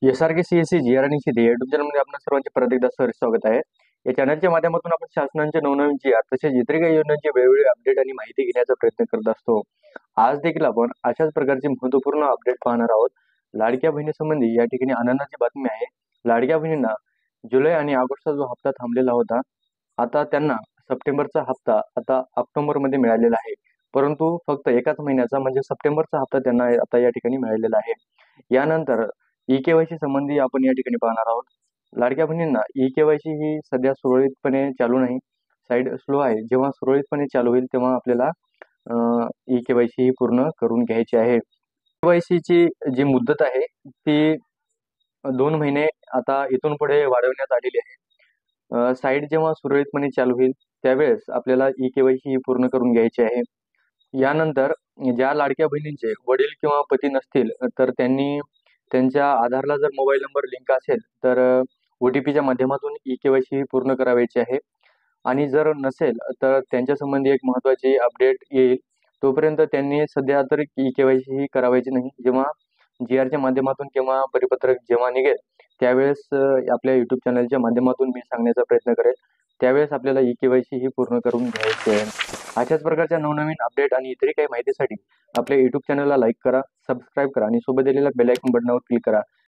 SRK CSC GR आणि CD या YouTube चॅनलमध्ये आपल्या सर्वांचे परत एकदा स्वागत आहे. या चॅनलच्या माध्यमातून आपण शासनाचे नवनवीन GR तसेच इतर काही योजनांची वेगवेगळी अपडेट आणि माहिती घेण्याचा प्रयत्न करत असतो. आज देखील आपण अशाच प्रकारची महत्त्वपूर्ण अपडेट पाहणार आहोत. लाडक्या बहिणीसंबंधी या ठिकाणी आनंदाची बातमी आहे. लाडक्या बहिणींना जुलै आणि ऑगस्टचा जो हप्ता थांबलेला होता, आता त्यांना सप्टेंबरचा हप्ता आता ऑक्टोबरमध्ये मिळालेला आहे. परंतु फक्त एकाच महिन्याचा म्हणजे सप्टेंबरचा हप्ता त्यांना आता या ठिकाणी मिळालेला आहे. यानंतर ई-के-वाय-सी संबंधी आपण या ठिकाणी पाहणार आहोत. लाडक्या बहिणींना ई-के-वाय-सी ही सध्या सुरळीतपणे चालू नाही, साईड स्लो आहे. जेव्हा सुरळीतपणे चालू होईल तेव्हा आपल्याला ई-के-वाय-सी ही पूर्ण करून घ्यायची आहे. के-वाय-सीची जी मुदत आहे ती 2 महिने आता इथून पुढे वाढवण्यात आलेली आहे. साईट जेव्हा सुरळीतपणे चालू होईल त्यावेळेस आपल्याला ई-के-वाय-सी ही पूर्ण करून घ्यायची आहे. यानंतर ज्या लाडक्या बहिणींचे वडील किंवा पती नसतील तर त्यांनी त्यांच्या आधारला जर मोबाईल नंबर लिंक असेल तर OTPच्या माध्यमातून ई-के-वाय-सी पूर्ण करावयाची आहे. आणि जर नसेल तर त्यांच्या संबंधी एक महत्त्वाची अपडेट येईल. तोपर्यंत त्यांनी सध्या तर ई-के-वाय-सी ही करावयाची नाही. जेव्हा GRच्या माध्यमातून किंवा परिपत्रक जेव्हा निघेल त्यावेळेस आपल्या YouTube चॅनलच्या माध्यमातून मी सांगण्याचा प्रयत्न करेल. त्यावेळेस आपल्याला ई-के-वाय-सी ही पूर्ण करून घ्यायची आहे. अशाच प्रकारच्या नवनवीन अपडेट आणि इतरही काही माहितीसाठी आपल्या YouTube चॅनलला लाईक करा, सबस्क्राईब करा आणि सोबत दिलेल्या बेल आयकॉन बटनावर क्लिक करा.